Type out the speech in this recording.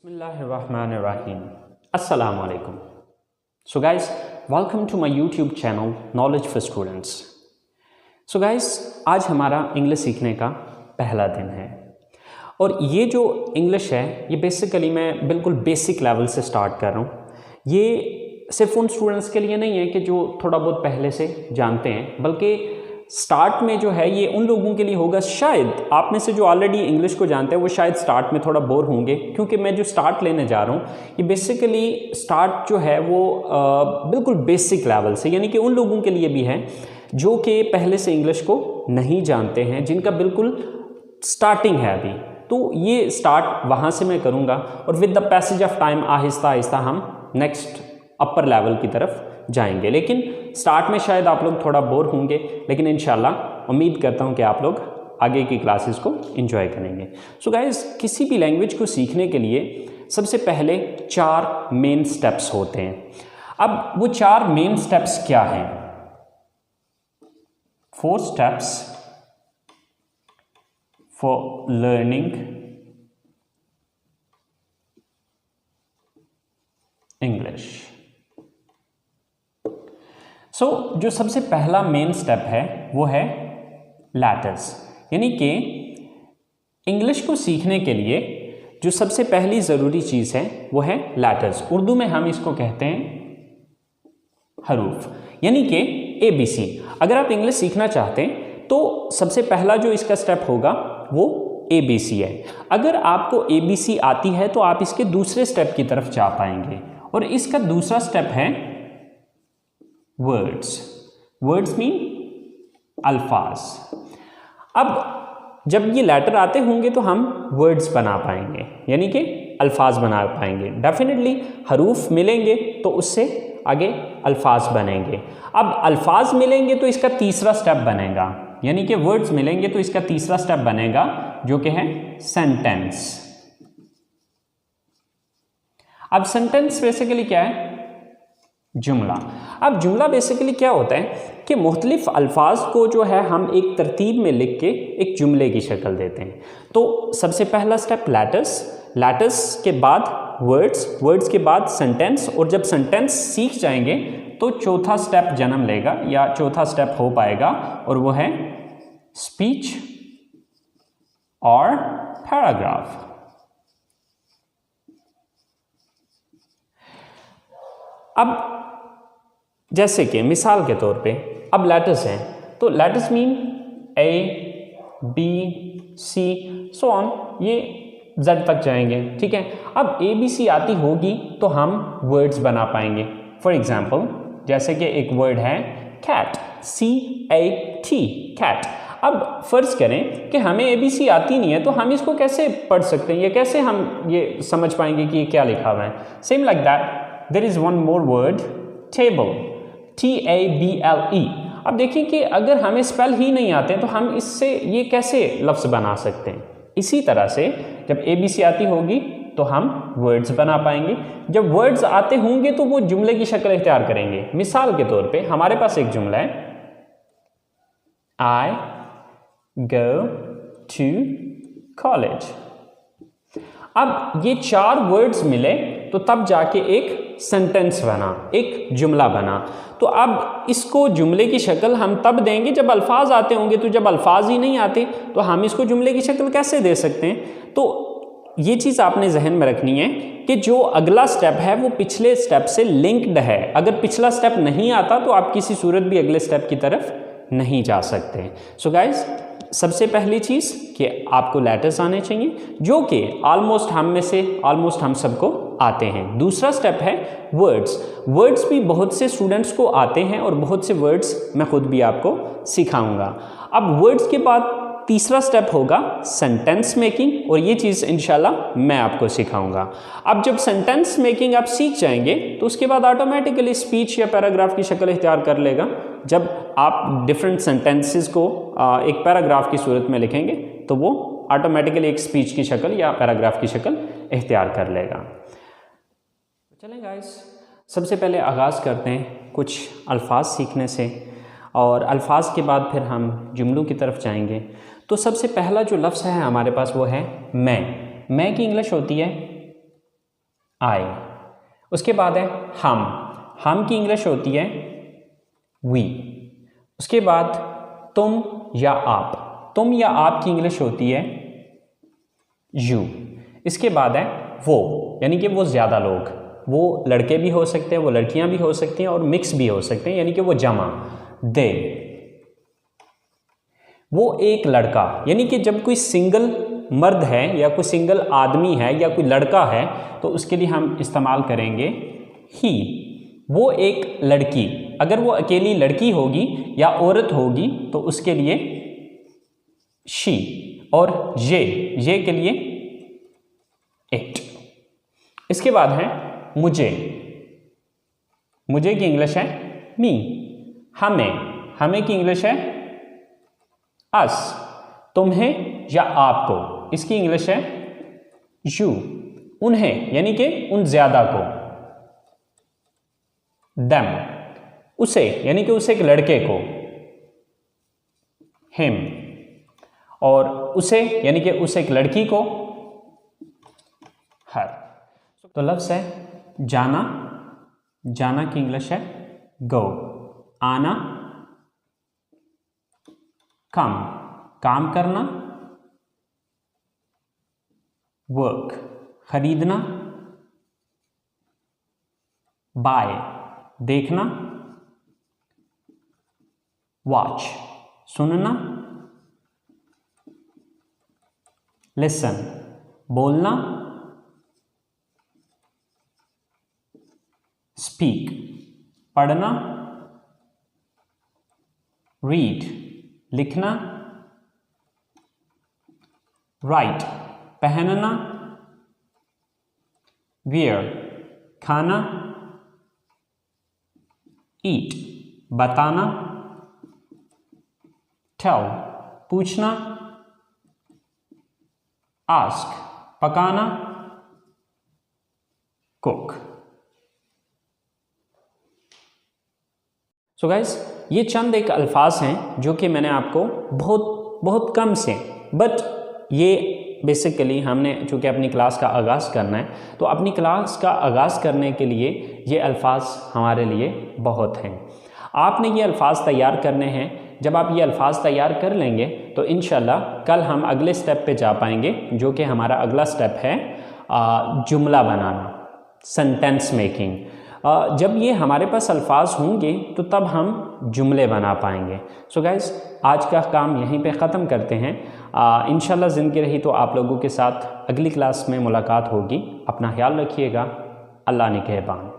Bismillahirrahmanirrahim. Assalamu alaikum. So guys, welcome to my YouTube channel Knowledge for Students. So guys, आज हमारा English सीखने का पहला दिन है और ये जो इंग्लिश है ये बेसिकली मैं बिल्कुल बेसिक लेवल से स्टार्ट कर रहा हूँ। ये सिर्फ उन स्टूडेंट्स के लिए नहीं है कि जो थोड़ा बहुत पहले से जानते हैं, बल्कि स्टार्ट में जो है ये उन लोगों के लिए होगा, शायद आप में से जो ऑलरेडी इंग्लिश को जानते हैं वो शायद स्टार्ट में थोड़ा बोर होंगे, क्योंकि मैं जो स्टार्ट लेने जा रहा हूँ ये बेसिकली स्टार्ट जो है वो बिल्कुल बेसिक लेवल से, यानी कि उन लोगों के लिए भी है जो कि पहले से इंग्लिश को नहीं जानते हैं, जिनका बिल्कुल स्टार्टिंग है अभी। तो ये स्टार्ट वहाँ से मैं करूँगा और with the passage of time Aahista Aahista हम नेक्स्ट अपर लेवल की तरफ जाएंगे। लेकिन स्टार्ट में शायद आप लोग थोड़ा बोर होंगे, लेकिन इंशाल्लाह उम्मीद करता हूँ कि आप लोग आगे की क्लासेस को एंजॉय करेंगे। सो गाइस, किसी भी लैंग्वेज को सीखने के लिए सबसे पहले 4 मेन स्टेप्स होते हैं। अब वो 4 मेन स्टेप्स क्या हैं? 4 स्टेप्स फॉर लर्निंग इंग्लिश। सो जो सबसे पहला मेन स्टेप है वो है लेटर्स, यानी कि इंग्लिश को सीखने के लिए जो सबसे पहली ज़रूरी चीज़ है वो है लेटर्स। उर्दू में हम इसको कहते हैं हरूफ, यानी कि ABC। अगर आप इंग्लिश सीखना चाहते हैं तो सबसे पहला जो इसका स्टेप होगा वो ABC है। अगर आपको ABC आती है तो आप इसके दूसरे स्टेप की तरफ जा पाएंगे, और इसका दूसरा स्टेप है वर्ड्स। वर्ड्स मीन अल्फाज। अब जब ये लेटर आते होंगे तो हम वर्ड्स बना पाएंगे, यानी कि अल्फाज बना पाएंगे। डेफिनेटली हरूफ मिलेंगे तो उससे आगे अल्फाज बनेंगे। अब अल्फाज मिलेंगे तो इसका तीसरा स्टेप बनेगा, यानी कि वर्ड्स मिलेंगे तो इसका तीसरा स्टेप बनेगा जो कि है सेंटेंस। अब सेंटेंस बेसिकली क्या है? जुमला। अब जुमला बेसिकली क्या होता है कि मुख्तलिफ अल्फाज को जो है हम एक तरतीब में लिख के एक जुमले की शक्ल देते हैं। तो सबसे पहला स्टेप लेटर्स, लेटर्स के बाद वर्ड्स, वर्ड्स के बाद सेंटेंस, और जब सेंटेंस सीख जाएंगे तो चौथा स्टेप जन्म लेगा या चौथा स्टेप हो पाएगा, और वो है स्पीच और पैराग्राफ। अब जैसे कि मिसाल के तौर पे अब लेटर्स हैं, तो letters mean A, B, C so on, ये Z तक जाएंगे, ठीक है। अब ABC आती होगी तो हम वर्ड्स बना पाएंगे। फॉर एग्जाम्पल जैसे कि एक वर्ड है कैट, CAT, कैट। अब फर्ज करें कि हमें ABC आती नहीं है तो हम इसको कैसे पढ़ सकते हैं, या कैसे हम ये समझ पाएंगे कि ये क्या लिखा हुआ है? Same like that there is one more word, table, TABLE। अब देखिए कि अगर हमें स्पेल ही नहीं आते तो हम इससे ये कैसे लफ्ज़ बना सकते हैं? इसी तरह से जब ABC आती होगी तो हम वर्ड्स बना पाएंगे। जब वर्ड्स आते होंगे तो वो जुमले की शक्ल इख्तियार करेंगे। मिसाल के तौर पे हमारे पास एक जुमला है, I go to college। अब ये 4 वर्ड्स मिले तो तब जाके एक सेंटेंस बना, एक जुमला बना। तो अब इसको जुमले की शक्ल हम तब देंगे जब अल्फाज आते होंगे। तो जब अल्फाज ही नहीं आते तो हम इसको जुमले की शक्ल कैसे दे सकते हैं? तो ये चीज़ आपने जहन में रखनी है कि जो अगला स्टेप है वो पिछले स्टेप से लिंक्ड है। अगर पिछला स्टेप नहीं आता तो आप किसी सूरत भी अगले स्टेप की तरफ नहीं जा सकते। सो गाइज, सबसे पहली चीज़ कि आपको लेटर्स आने चाहिए, जो कि ऑलमोस्ट हम सबको आते हैं। दूसरा स्टेप है वर्ड्स। वर्ड्स भी बहुत से स्टूडेंट्स को आते हैं और बहुत से वर्ड्स मैं खुद भी आपको सिखाऊंगा। अब वर्ड्स के बाद तीसरा स्टेप होगा सेंटेंस मेकिंग, और ये चीज़ इंशाल्लाह मैं आपको सिखाऊंगा। अब जब सेंटेंस मेकिंग आप सीख जाएंगे तो उसके बाद ऑटोमेटिकली स्पीच या पैराग्राफ की शक्ल इख्तियार कर लेगा। जब आप डिफरेंट सेंटेंसेस को एक पैराग्राफ की सूरत में लिखेंगे तो वो ऑटोमेटिकली एक स्पीच की शक्ल या पैराग्राफ की शक्ल इख्तियार कर लेगा। चलें गाइस, सबसे पहले आगाज़ करते हैं कुछ अल्फाज सीखने से, और अल्फाज के बाद फिर हम जुमलों की तरफ जाएंगे। तो सबसे पहला जो लफ्ज़ है हमारे पास वो है मैं। मैं की इंग्लिश होती है आई। उसके बाद है हम की इंग्लिश होती है वी। उसके बाद तुम या आप की इंग्लिश होती है यू। इसके बाद है वो, यानी कि वो ज़्यादा लोग, वो लड़के भी हो सकते हैं, वो लड़कियां भी हो सकती हैं और मिक्स भी हो सकते हैं, यानी कि वो जमा, दे। वो एक लड़का, यानी कि जब कोई सिंगल मर्द है या कोई सिंगल आदमी है या कोई लड़का है तो उसके लिए हम इस्तेमाल करेंगे ही। वो एक लड़की, अगर वो अकेली लड़की होगी या औरत होगी तो उसके लिए शी। और ये के लिए इट। इसके बाद है मुझे की इंग्लिश है मी। हमें की इंग्लिश है अस। तुम्हें या आपको, इसकी इंग्लिश है यू। उन्हें, यानी कि उन ज्यादा को, देम। उसे, यानी कि उसे एक लड़के को, हिम। और उसे, यानी कि उसे एक लड़की को, हर। तो लफ्ज़ है जाना की इंग्लिश है गो। आना काम करना, वर्क खरीदना, बाय देखना, वॉच सुनना, लिसन बोलना, स्पीक पढ़ना, रीड लिखना, राइट पहनना, वियर खाना, ईट बताना, टेल पूछना, आस्क पकाना, कुक। सो गाइस, ये चंद एक अल्फाज हैं जो कि मैंने आपको बहुत कम से, बट ये बेसिकली हमने चूँकि अपनी क्लास का आगाज़ करना है तो अपनी क्लास का आगाज़ करने के लिए ये अल्फाज हमारे लिए बहुत हैं। आपने ये अल्फाज तैयार करने हैं। जब आप ये अल्फाज तैयार कर लेंगे तो इंशाल्लाह कल हम अगले स्टेप पे जा पाएंगे, जो कि हमारा अगला स्टेप है जुमला बनाना, सेंटेंस मेकिंग। जब ये हमारे पास अल्फाज होंगे तो तब हम जुमले बना पाएंगे। सो गाइस, आज का काम यहीं पे ख़त्म करते हैं। इंशाल्लाह ज़िंदगी रही तो आप लोगों के साथ अगली क्लास में मुलाकात होगी। अपना ख्याल रखिएगा। अल्लाह निगहबान।